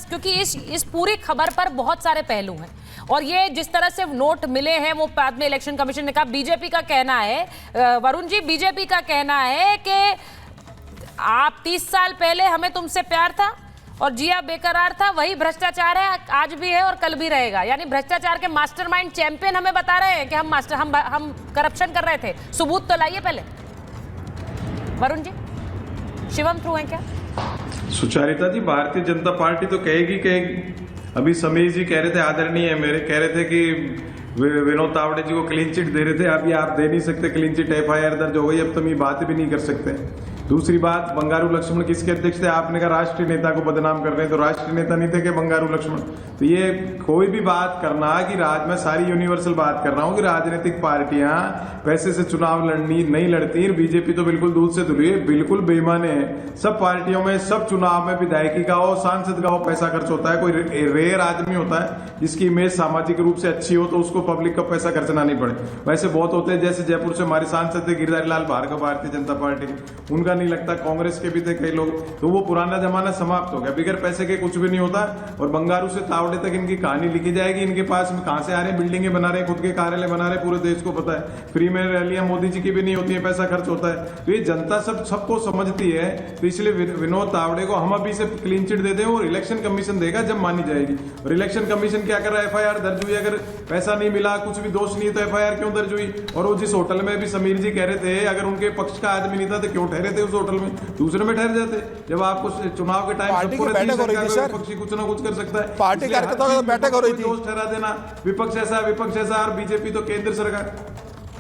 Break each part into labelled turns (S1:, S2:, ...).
S1: क्योंकि इस पूरी खबर पर बहुत सारे पहलू हैं और ये जिस तरह से नोट मिले हैं वो बाद में इलेक्शन कमीशन ने कहा। बीजेपी का कहना है, वरुण जी, बीजेपी का कहना है कि आप 30 साल पहले हमें तुमसे प्यार था और जिया बेकरार था, वही भ्रष्टाचार है, आज भी है और कल भी रहेगा। यानी भ्रष्टाचार के मास्टरमाइंड चैंपियन हमें बता रहे हैं कि हम करप्शन कर रहे थे। सबूत तो लाइए पहले। वरुण जी, शिवम थ्रू है क्या?
S2: सुचारिता जी, भारतीय जनता पार्टी तो कहेगी। अभी समीर जी कह रहे थे, आदरणीय मेरे कह रहे थे कि विनोद तावड़े जी को क्लीन चिट दे रहे थे। अभी आप दे नहीं सकते क्लीन चिट, FIR दर्ज हो गई, अब तुम ये बात भी नहीं कर सकते। दूसरी बात, बंगारू लक्ष्मण किसके अध्यक्ष थे? आपने कहा राष्ट्रीय नेता को बदनाम कर रहे हैं, तो राष्ट्रीय नेता नहीं थे कि बंगारू लक्ष्मण? तो ये कोई भी बात करना कि मैं सारी यूनिवर्सल बात कर रहा हूं कि राजनीतिक पार्टियां पैसे से चुनाव नहीं लड़ती। बीजेपी तो बिल्कुल दूध से धुली है, बिल्कुल बेईमाने हैं। सब पार्टियों में, सब चुनाव में विधायकी का हो, सांसद का हो, पैसा खर्च होता है। कोई रेयर आदमी होता है जिसकी इमेज सामाजिक रूप से अच्छी हो तो उसको पब्लिक का पैसा खर्चना नहीं पड़े। वैसे बहुत होते हैं, जैसे जयपुर से हमारे सांसद थे गिरिधारी लाल भार्गव, भारतीय जनता पार्टी के, उनका नहीं लगता। कांग्रेस के भी थे कई लोग, तो वो पुराना जमाना समाप्त हो गया। बिगर पैसे के कुछ भी नहीं होता। और बंगारू से तावड़े तक इनकी कहानी लिखी जाएगी। इनके पास में कहां से आ रहे हैं? बिल्डिंगें बना रहे हैं, खुद के कार्यालय बना रहे हैं, पूरे देश को पता है। फ्री में रैलियां मोदी जी की भी नहीं होती है, पैसा खर्च होता है। तो ये जनता सबको समझती है। तो इसलिए विनोद तावड़े को हम अभी से क्लीन चिट दे दें और इलेक्शन कमीशन देगा जब मानी जाएगी। और इलेक्शन कमीशन क्या कर रहा है? FIR दर्ज हुई, अगर पैसा नहीं मिला, कुछ भी दोष नहीं, तो FIR क्यों दर्ज हुई? और वो जिस होटल में भी समीर जी कह रहे थे अगर उनके पक्ष का आदमी नहीं था तो क्यों ठहरे थे उस होटल में? दूसरे में ठहर जाते। जब आपको चुनाव के टाइम
S3: पार्टी की बैठक हो रही थी सर,
S2: विपक्षी कुछ ना कुछ कर सकता है।
S3: पार्टी कार्यकर्ताओं की बैठक हो रही थी।
S2: दोष ठहरा देना विपक्ष ऐसा और बीजेपी तो केंद्र सरकार,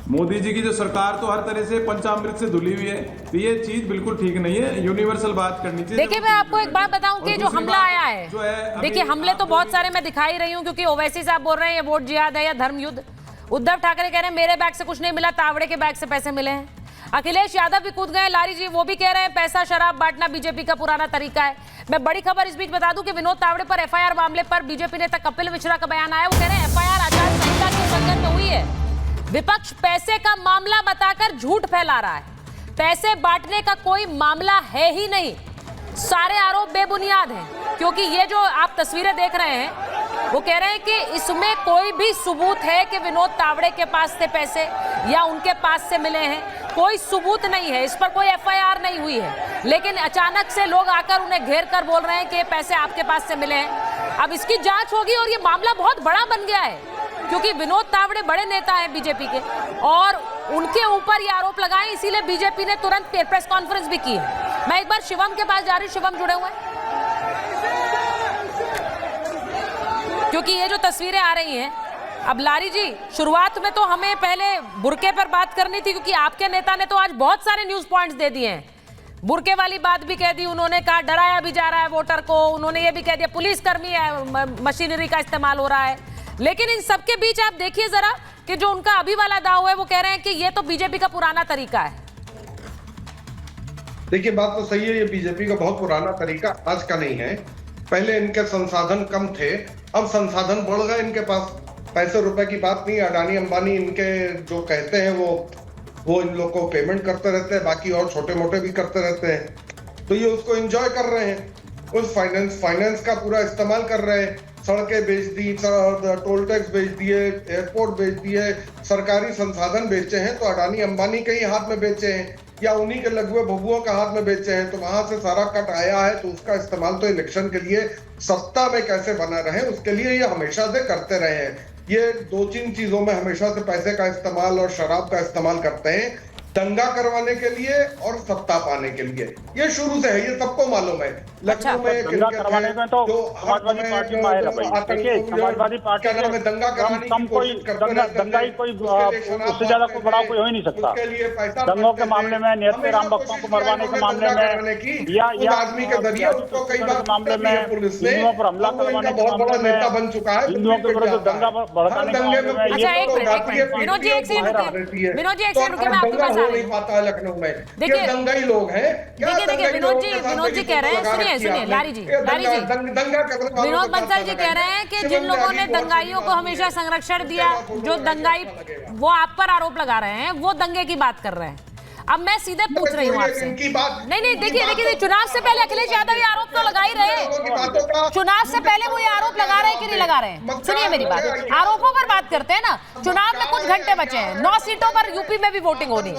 S2: मोदी जी की जो सरकार तो हर तरह से पंचामृत से धुली हुई है। तो ये चीज बिल्कुल ठीक नहीं है। यूनिवर्सल बात करनी चाहिए।
S1: देखिए, मैं आपको एक बात बताऊं कि जो हमला आया है, देखिए हमले तो बहुत सारे मैं दिखा ही रही हूं, क्योंकि ओवैसी साहब बोल रहे हैं ये वोट जिहाद है या धर्म युद्ध। उद्धव ठाकरे कह रहे हैं मेरे बैग से कुछ नहीं मिला, तावड़े के बैग से पैसे मिले हैं। अखिलेश यादव भी कूद गए, लारी जी वो भी कह रहे हैं पैसा शराब बांटना बीजेपी का पुराना तरीका है। मैं बड़ी खबर इस बीच बता दूं कि विनोद तावड़े पर FIR मामले पर बीजेपी नेता कपिल मिश्रा का बयान आया। वो कह रहे हैं FIR आचार संहिता के उल्लंघन में हुई है। विपक्ष पैसे का मामला बताकर झूठ फैला रहा है। पैसे बांटने का कोई मामला है ही नहीं, सारे आरोप बेबुनियाद हैं। क्योंकि ये जो आप तस्वीरें देख रहे हैं, वो कह रहे हैं कि इसमें कोई भी सबूत है कि विनोद तावड़े के पास से पैसे या उनके पास से मिले हैं, कोई सबूत नहीं है। इस पर कोई FIR नहीं हुई है, लेकिन अचानक से लोग आकर उन्हें घेर कर बोल रहे हैं कि पैसे आपके पास से मिले हैं। अब इसकी जांच होगी और ये मामला बहुत बड़ा बन गया है, क्योंकि विनोद तावड़े बड़े नेता हैं बीजेपी के और उनके ऊपर ये आरोप लगाए, इसीलिए बीजेपी ने तुरंत प्रेस कॉन्फ्रेंस भी की है। मैं एक बार शिवम के पास जा रही हूं, शिवम जुड़े हुए हैं, क्योंकि ये जो तस्वीरें आ रही हैं। अब लारी जी, शुरुआत में तो हमें पहले बुरके पर बात करनी थी, क्योंकि आपके नेता ने तो आज बहुत सारे न्यूज पॉइंट्स दे दिए हैं। बुरके वाली बात भी कह दी उन्होंने, कहा डराया भी जा रहा है वोटर को। उन्होंने ये भी कह दिया पुलिसकर्मी मशीनरी का इस्तेमाल हो रहा है। लेकिन इन सबके बीच आप देखिए जरा कि जो उनका अभी वाला दाव है, वो कह रहे हैं कि ये तो बीजेपी का पुराना तरीका है।
S4: देखिए, बात तो सही है, ये बीजेपी का बहुत पुराना तरीका आज का नहीं है। पहले इनके संसाधन कम थे, अब संसाधन बढ़ गए इनके पास। पैसे रुपए की बात नहीं, अडानी अंबानी इनके जो कहते हैं वो इन लोग को पेमेंट करते रहते हैं, बाकी और छोटे मोटे भी करते रहते हैं। तो ये उसको एंजॉय कर रहे हैं, उस फाइनेंस का पूरा इस्तेमाल कर रहे हैं। सड़कें बेच दी, टोल टैक्स बेच दिए, एयरपोर्ट बेच दिए, सरकारी संसाधन बेचे हैं तो अडानी अंबानी के ही हाथ में बेचे हैं या उन्हीं के लघुए बबुओं का हाथ में बेचे हैं। तो वहां से सारा कट आया है, तो उसका इस्तेमाल तो इलेक्शन के लिए, सत्ता में कैसे बना रहे उसके लिए ये हमेशा से करते रहे हैं। ये 2-3 चीजों में हमेशा से पैसे का इस्तेमाल और शराब का इस्तेमाल करते हैं, दंगा करवाने के लिए और सत्ता पाने के लिए। ये शुरू से है, ये सबको मालूम है। लखनऊ में
S5: दंगा करवाने में तो समाजवादी पार्टी माहिर है भाई। देखिए, समाजवादी पार्टी में
S4: दंगा कराने
S5: कम कोई दंगा ही कोई उससे ज्यादा कोई बड़ा कोई हो ही नहीं सकता। दंगों के मामले में, नेता राम भक्तों को मरवाने के मामले में, या
S4: आदमी के जरिए उसको कई बार
S5: मामले में, हिंदुओं पर हमला करवाने के मामले में,
S4: बन चुका है,
S5: हिंदुओं के विरुद्ध दंगा भड़काने के मामले में।
S1: अच्छा, एक मिनट विनोद जी, एक सेकंड रुकिए, मैं आपके पास आ रही हूं।
S4: पाता है लखनऊ में, देखिए दंगाई लोग हैं।
S1: देखिए विनोद जी कह रहे हैं, सुनिए लारी जी,
S4: दंगा करने
S1: विनोद बंसल जी कह रहे हैं कि जिन लोगों ने दंगाइयों को हमेशा संरक्षण दिया, जो दंगाई वो आप पर आरोप लगा रहे हैं, वो दंगे की बात कर रहे हैं। अब मैं सीधे पूछ रही हूँ आपसे। नहीं, देखिए, चुनाव से पहले अखिलेश यादव ये आरोप तो लगा ही रहे। चुनाव से पहले वो ये आरोप लगा रहे हैं कि नहीं लगा रहे हैं? सुनिए मेरी बात, आरोपों पर बात करते हैं ना। चुनाव में कुछ घंटे बचे हैं, 9 सीटों पर यूपी में भी वोटिंग होनी है।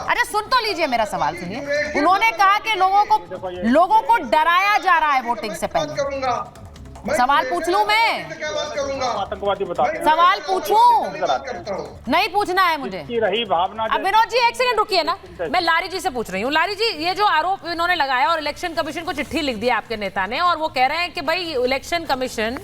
S1: अरे सुन तो लीजिए मेरा सवाल, सुनिए। उन्होंने कहा कि लोगों को डराया जा रहा है वोटिंग से पहले। सवाल पूछ लूं मैं?
S5: आतंकवादी बताते हैं।
S1: सवाल पूछूं? नहीं पूछना है मुझे।
S5: रही भावना।
S1: अब विनोद जी एक सेकंड रुकिए ना, मैं लारी जी से पूछ रही हूँ। लारी जी, ये जो आरोप इन्होंने लगाया और इलेक्शन कमीशन को चिट्ठी लिख दी आपके नेता ने, और वो कह रहे हैं कि भाई इलेक्शन कमीशन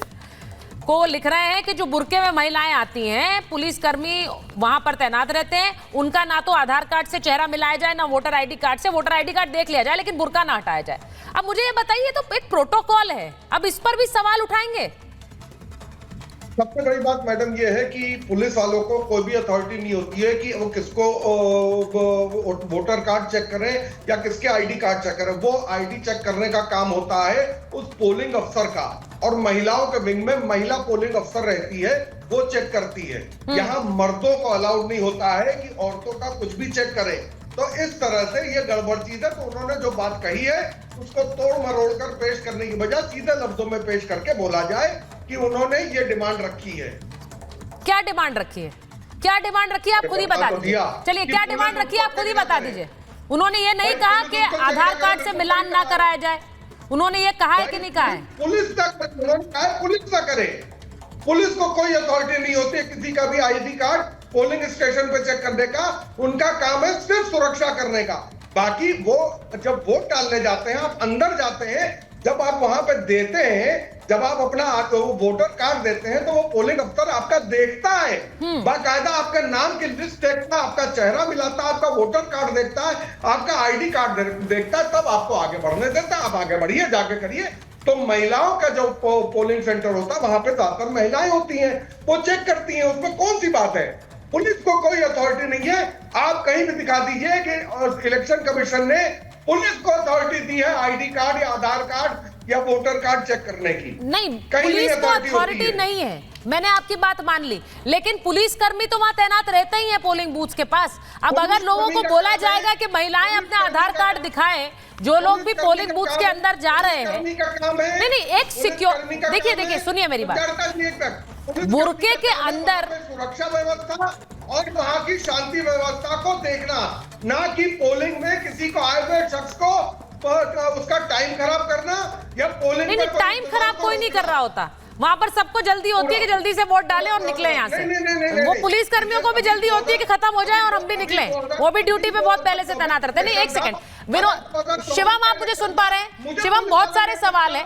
S1: को लिख रहे हैं कि जो बुर्के में महिलाएं आती हैं, पुलिसकर्मी वहां पर तैनात रहते हैं, उनका ना तो आधार कार्ड से चेहरा मिलाया जाए, ना वोटर आईडी कार्ड से। वोटर आईडी कार्ड देख लिया जाए लेकिन बुर्का ना हटाया जाए। अब मुझे ये बताइए, तो एक प्रोटोकॉल है, अब इस पर भी सवाल उठाएंगे?
S4: सबसे बड़ी बात मैडम ये है कि पुलिस वालों को कोई भी अथॉरिटी नहीं होती है कि वो किसको वोटर कार्ड चेक करें या किसके आईडी कार्ड चेक करें। वो आईडी चेक करने का काम होता है उस पोलिंग अफसर का, और महिलाओं के विंग में महिला पोलिंग अफसर रहती है, वो चेक करती है। यहाँ मर्दों को अलाउड नहीं होता है कि औरतों का कुछ भी चेक करें। तो इस तरह से ये गड़बड़ चीज है। तो उन्होंने जो बात कही है उसको तोड़ मरोड़ कर पेश करने की बजाय सीधे लफ्जों में पेश करके बोला जाए कि उन्होंने ये डिमांड रखी है।
S1: क्या डिमांड रखी है? क्या डिमांड रखी है आप खुद ही बता दीजिए। चलिए, क्या डिमांड रखी है आप खुद ही बता दीजिए। उन्होंने ये नहीं कहा कि आधार कार्ड से मिलान ना कराया जाए, उन्होंने ये कहा है कि नहीं कहा है?
S4: पुलिस तक उन्होंने कहा पुलिस ना करे। पुलिस को कोई अथॉरिटी नहीं होती किसी का भी आईडी कार्ड पोलिंग स्टेशन पे चेक करने का। उनका काम है सिर्फ सुरक्षा करने का। बाकी वो जब वोट डालने जाते हैं, आप अंदर जाते हैं, जब आप वहां पे देते हैं, जब आप अपना वोटर कार्ड देते हैं, तो वो पोलिंग अफसर आपका देखता है, बाकायदा आपके नाम की लिस्ट देखता है, आपका चेहरा मिलाता है, आपका वोटर कार्ड देखता है, आपका आईडी कार्ड देखता है, तब आपको आगे बढ़ने देता है। आप आगे बढ़िए, जाके करिए। तो महिलाओं का जो पोलिंग सेंटर होता है वहां पे ज्यादातर महिलाएं होती हैं, वो चेक करती हैं, उसमें कौन सी बात है? पुलिस को कोई अथॉरिटी नहीं है। आप कहीं भी दिखा दीजिए कि इलेक्शन कमीशन ने पुलिस को अथॉरिटी दी है आईडी कार्ड या आधार कार्ड या वोटर कार्ड चेक करने की।
S1: नहीं, पुलिस को अथॉरिटी नहीं है, मैंने आपकी बात मान ली, लेकिन पुलिसकर्मी तो वहां तैनात रहते ही हैं पोलिंग बूथ के पास। अब अगर लोगों को बोला जाएगा कि महिलाएं अपना आधार कार्ड दिखाएं, जो लोग भी पोलिंग बूथ के अंदर जा रहे हैं, नहीं, एक सिक्योर, देखिए, सुनिए मेरी बात, बुर्के के अंदर
S4: सुरक्षा व्यवस्था और वहां की शांति व्यवस्था को देखना, ना कि पोलिंग में किसी को आए हुए शख्स को उसका टाइम खराब करना या पोलिंग।
S1: नहीं, टाइम खराब कोई नहीं कर रहा होता। वहां पर सबको जल्दी होती है कि जल्दी से वोट डालें और निकले यहाँ से। वो पुलिस कर्मियों को भी जल्दी होती है कि खत्म हो जाए और हम भी निकलें। वो भी ड्यूटी पे बहुत पहले से तैनात रहते हैं। नहीं, एक सेकंड विनोद, शिवम आप मुझे सुन पा रहे हैं? शिवम, बहुत सारे सवाल है।